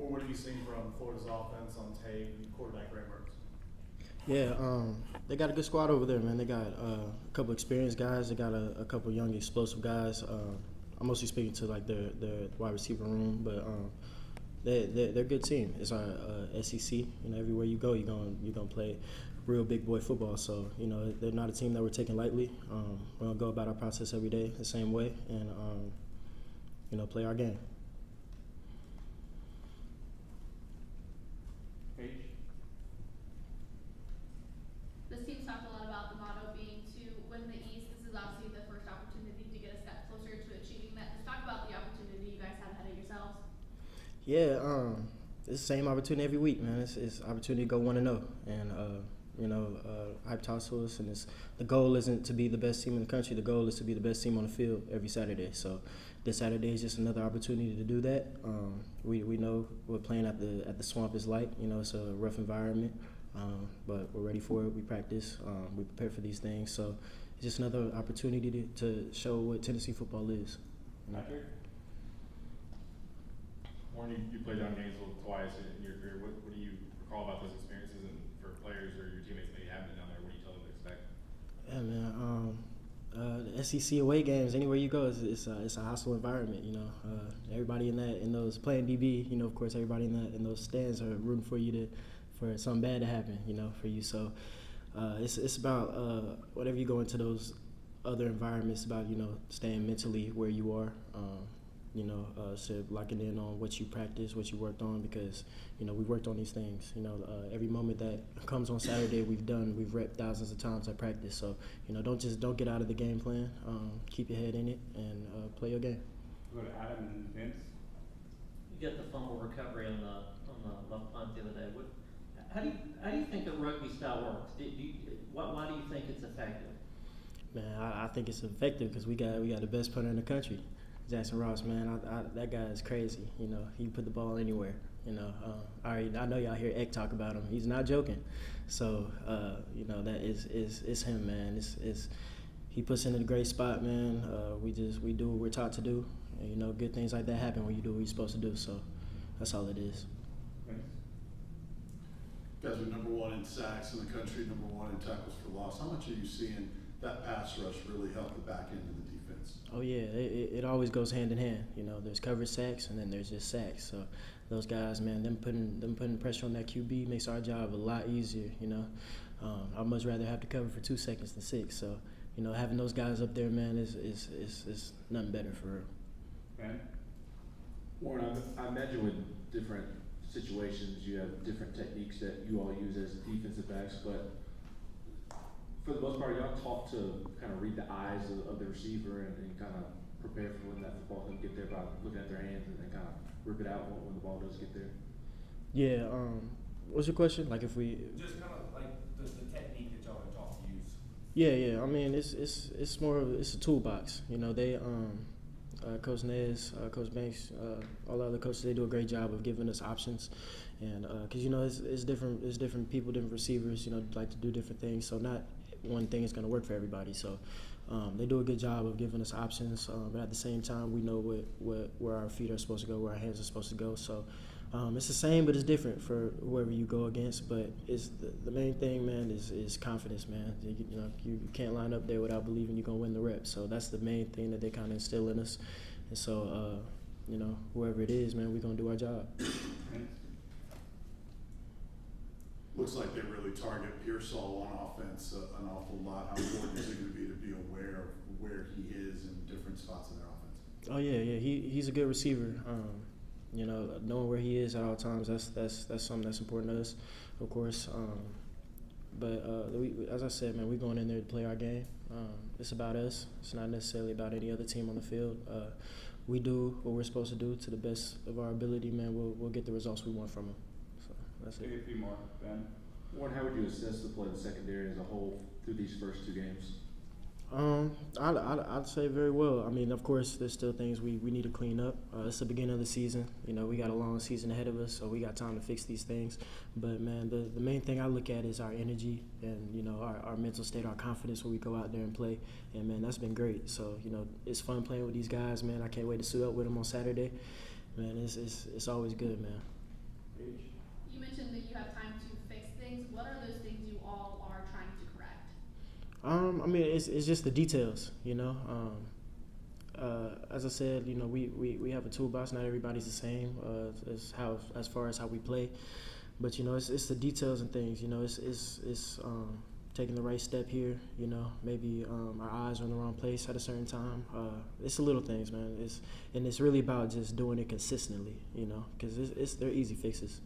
Or what have you seen from Florida's offense on tape and quarterback Graham Mertz? Yeah, they got a good squad over there, man. They got a couple experienced guys. They got a couple young, explosive guys. I'm mostly speaking to like their wide receiver room, but they're a good team. It's our SEC. You know, everywhere you go, you're gonna play real big boy football. So you know, they're not a team that we're taking lightly. We're gonna go about our process every day the same way, and you know, play our game. This team's talked a lot about the motto being to win the East. This is obviously the first opportunity to get a step closer to achieving that. Just talk about the opportunity you guys have ahead of yourselves. Yeah, it's the same opportunity every week, man. It's opportunity to go 1-0, and you know, hype toss to us, and the goal isn't to be the best team in the country. The goal is to be the best team on the field every Saturday. So this Saturday is just another opportunity to do that. We know what playing at the Swamp is like. You know, it's a rough environment, but we're ready for it. We practice, we prepare for these things. So it's just another opportunity to show what Tennessee football is. Warren, you played down Gainesville twice in your career. What do you recall about those experiences, and for players or your teammates maybe haven't been down there, what do you tell them to expect? Yeah, man. The SEC away games, anywhere you go, it's a hostile environment. You know, everybody in those playing DB. You know, of course, everybody in those stands are rooting for you for something bad to happen. You know, for you. So it's about whatever you go into those other environments, about, you know, staying mentally where you are. You know, so locking in on what you practice, what you worked on, because, you know, we worked on these things. You know, every moment that comes on Saturday, we've repped thousands of times at practice. So, you know, don't get out of the game plan. Keep your head in it and play your game. Go to Adam and Vince. You got the fumble recovery on the left punt the other day. How do you think a rugby style works? Why do you think it's effective? Man, I think it's effective because we got the best punter in the country. Jackson Ross, man, that guy is crazy. You know, he put the ball anywhere. You know, I know y'all hear Eck talk about him. He's not joking. So, you know, that is him, man. He puts in a great spot, man. We do what we're taught to do. And, you know, good things like that happen when you do what you're supposed to do. So, that's all it is. Guys, we're number one in sacks in the country, number one in tackles for loss. How much are you seeing that pass rush really help the back end of the defense? Oh yeah, it always goes hand in hand. You know, there's coverage sacks and then there's just sacks. So those guys, man, them putting pressure on that QB makes our job a lot easier. You know, I'd much rather have to cover for 2 seconds than 6. So, you know, having those guys up there, man, is nothing better for real. Man, Warren, I imagine with different situations you have different techniques that you all use as defensive backs, but for the most part, y'all taught to kind of read the eyes of the receiver and kind of prepare for when that football can get there by looking at their hands and kind of rip it out when the ball does get there. Yeah. What's your question? Like if we just kind of like the technique that y'all are taught to use. Yeah. I mean, it's more of it's a toolbox. You know, they Coach Nez, Coach Banks, all the other coaches, they do a great job of giving us options, and because, you know, it's different people, different receivers, you know, like to do different things. So not one thing is going to work for everybody. So they do a good job of giving us options, but at the same time, we know where our feet are supposed to go, where our hands are supposed to go. So it's the same, but it's different for whoever you go against. But it's the main thing, man, is confidence, man. You know, you can't line up there without believing you're going to win the rep. So that's the main thing that they kind of instill in us. And so, you know, whoever it is, man, we're going to do our job. Looks like they really target Pearsall on offense an awful lot. How important is it going to be aware of where he is in different spots in their offense? Oh yeah. He's a good receiver. You know, knowing where he is at all times, that's something that's important to us, of course. But as I said, man, we're going in there to play our game. It's about us. It's not necessarily about any other team on the field. We do what we're supposed to do to the best of our ability, man. We'll get the results we want from them. So that's it. Maybe a few more, Ben. Warren, how would you assess the play of the secondary as a whole through these first 2 games? I'd say very well. I mean, of course, there's still things we need to clean up. It's the beginning of the season. You know, we got a long season ahead of us, so we got time to fix these things. But, man, the main thing I look at is our energy and, you know, our mental state, our confidence when we go out there and play. And, man, that's been great. So, you know, it's fun playing with these guys, man. I can't wait to suit up with them on Saturday. Man, it's always good, man. pitch. You mentioned that you have time to fix things. What are those things you all are trying to correct? I mean, it's just the details, you know. As I said, you know, we have a toolbox. Not everybody's the same as far as how we play, but you know, it's the details and things. You know, it's taking the right step here. You know, maybe our eyes are in the wrong place at a certain time. It's the little things, man. It's really about just doing it consistently. You know, because they're easy fixes.